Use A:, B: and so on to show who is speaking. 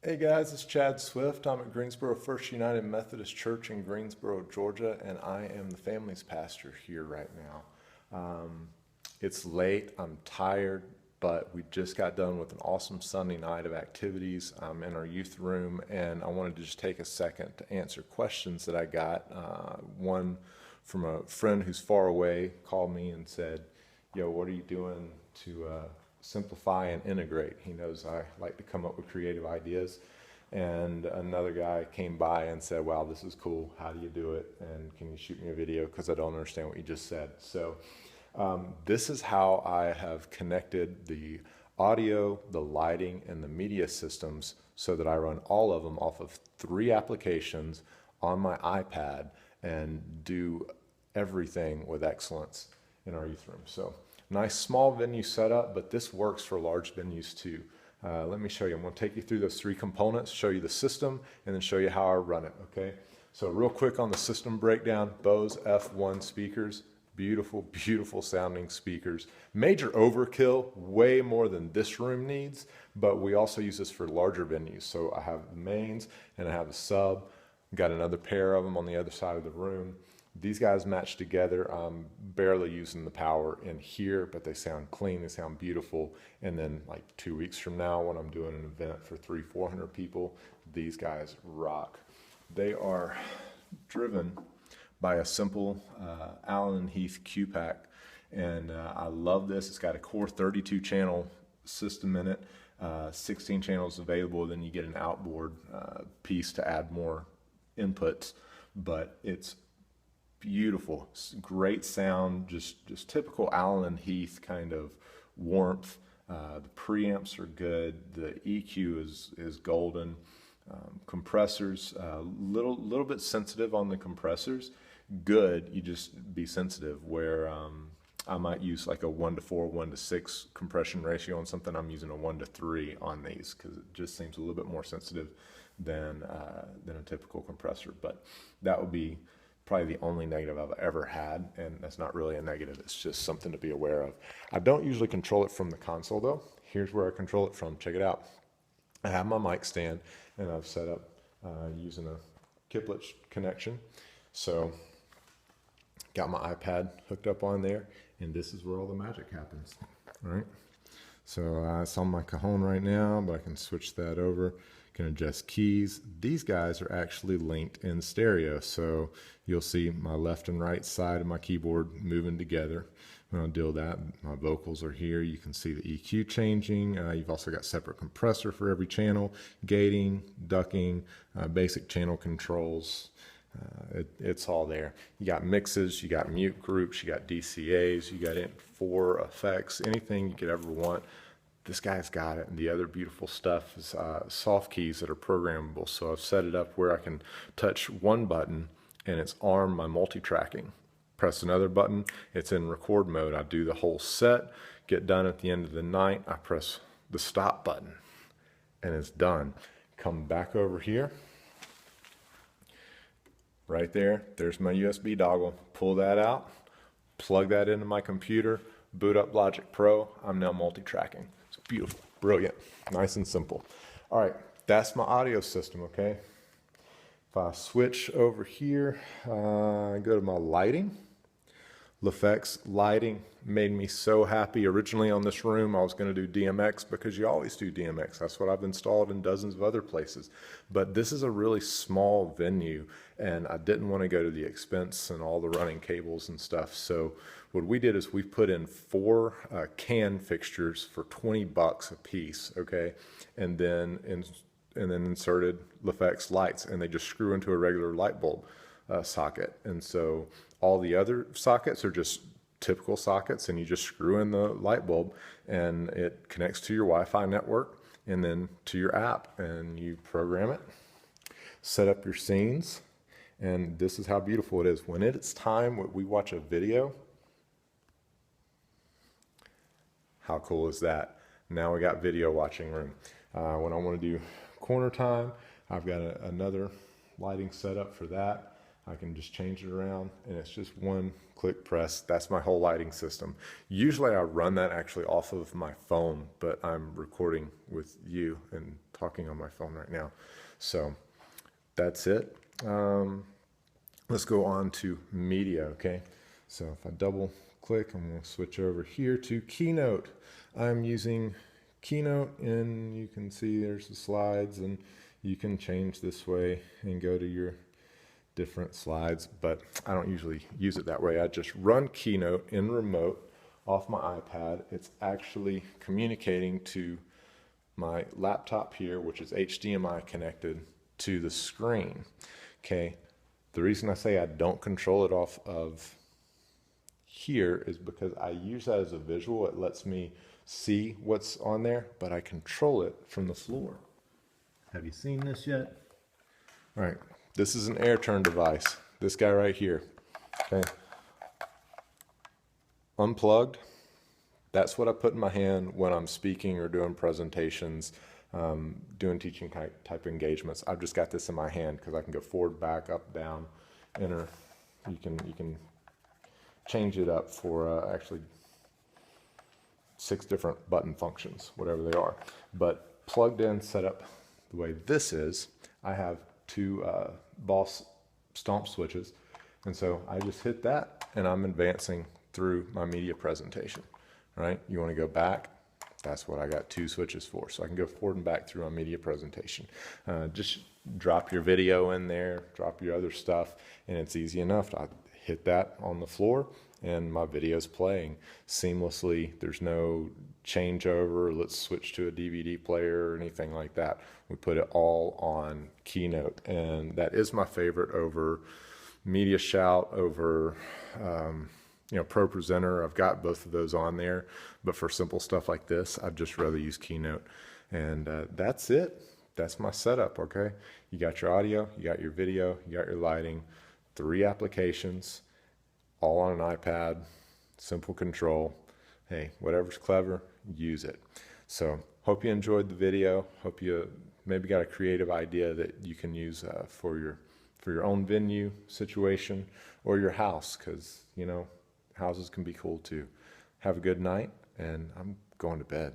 A: Hey guys, it's Chad Swift. I'm at Greensboro First United Methodist Church in Greensboro, Georgia, and I am the family's pastor here right now. It's late, I'm tired, but we just got done with an awesome Sunday night of activities in our youth room, and I wanted to just take a second to answer questions that I got. One from a friend who's far away called me and said, "Yo, what are you doing to simplify and integrate?" He knows I like to come up with creative ideas. And another guy came by and said, "Wow, this is cool. How do you do it? And can you shoot me a video? Because I don't understand what you just said." So this is how I have connected the audio, the lighting, and the media systems so that I run all of them off of 3 applications on my iPad and do everything with excellence in our youth room. So nice small venue setup, but this works for large venues too. Let me show you. I'm going to take you through those 3 components, show you the system, and then show you how I run it, okay? So real quick on the system breakdown, Bose F1 speakers, beautiful, beautiful sounding speakers. Major overkill, way more than this room needs, but we also use this for larger venues. So I have the mains and I have a sub. Got another pair of them on the other side of the room. These guys match together. I'm barely using the power in here, but they sound clean, they sound beautiful. And then like 2 weeks from now, when I'm doing an event for 300-400 people, these guys rock. They are driven by a simple Allen & Heath Qu-PAC. And I love this. It's got a core 32 channel system in it, 16 channels available. Then you get an outboard piece to add more inputs, but it's beautiful, great sound, just typical Allen & Heath kind of warmth. The preamps are good. The EQ is golden. Compressors, little bit sensitive on the compressors. Good, you just be sensitive. Where I might use like a 1:4, 1:6 compression ratio on something, I'm using a 1:3 on these because it just seems a little bit more sensitive than a typical compressor. But that would be probably the only negative I've ever had, and that's not really a negative, it's just something to be aware of. I don't usually control it from the console though. Here's where I control it from, check it out. I have my mic stand and I've set up using a kiplet connection. So got my iPad hooked up on there, and this is where all the magic happens, all right? So it's on my cajon right now, but I can switch that over. Can adjust keys. These guys are actually linked in stereo, so you'll see my left and right side of my keyboard moving together. When I do that, my vocals are here. You can see the EQ changing. You've also got separate compressor for every channel, gating, ducking, basic channel controls. It's all there. You got mixes, you got mute groups, you got DCAs, you got Int4 effects, anything you could ever want. This guy's got it. And the other beautiful stuff is soft keys that are programmable. So I've set it up where I can touch one button and it's arm my multi-tracking. Press another button, it's in record mode. I do the whole set, get done at the end of the night, I press the stop button and it's done. Come back over here. Right there, there's my USB dongle. Pull that out, plug that into my computer, boot up Logic Pro. I'm now multi-tracking. It's beautiful, brilliant, nice and simple. All right, that's my audio system, okay? If I switch over here, go to my lighting. LaFex lighting made me so happy. Originally on this room, I was going to do DMX because you always do DMX. That's what I've installed in dozens of other places. But this is a really small venue, and I didn't want to go to the expense and all the running cables and stuff. So what we did is we put in 4 can fixtures for $20 a piece, okay, and then inserted LaFex lights, and they just screw into a regular light bulb socket. And so all the other sockets are just typical sockets, and you just screw in the light bulb and it connects to your Wi-Fi network and then to your app, and you program it, set up your scenes, and this is how beautiful it is. When it's time we watch a video, how cool is that? Now we got video watching room. When I want to do corner time, I've got another lighting set up for that. I can just change it around, and it's just one click press. That's my whole lighting system. Usually I run that actually off of my phone, but I'm recording with you and talking on my phone right now. So that's it. Let's go on to media, okay? So if I double click, I'm going to switch over here to Keynote. I'm using Keynote, and you can see there's the slides, and you can change this way and go to your different slides, but I don't usually use it that way. I just run Keynote in remote off my iPad. It's actually communicating to my laptop here, which is HDMI connected to the screen. Okay, the reason I say I don't control it off of here is because I use that as a visual. It lets me see what's on there, but I control it from the floor. Have you seen this yet? All right, this is an air turn device. This guy right here, okay? Unplugged. That's what I put in my hand when I'm speaking or doing presentations, doing teaching type engagements. I've just got this in my hand because I can go forward, back, up, down, enter. You can change it up for actually 6 different button functions, whatever they are. But plugged in, set up the way this is, I have 2 boss stomp switches. And so I just hit that and I'm advancing through my media presentation, right? You want to go back, that's what I got 2 switches for. So I can go forward and back through my media presentation. Just drop your video in there, drop your other stuff, and it's easy enough. I hit that on the floor and my video's playing seamlessly. There's no changeover, let's switch to a DVD player or anything like that. We put it all on Keynote, and that is my favorite over Media Shout, over Pro Presenter. I've got both of those on there, but for simple stuff like this, I'd just rather use Keynote. And that's it. That's my setup, okay? You got your audio, you got your video, you got your lighting, 3 applications, all on an iPad, simple control. Hey, whatever's clever, use it. So hope you enjoyed the video. Hope you maybe got a creative idea that you can use for your own venue situation or your house, because houses can be cool too. Have a good night, and I'm going to bed.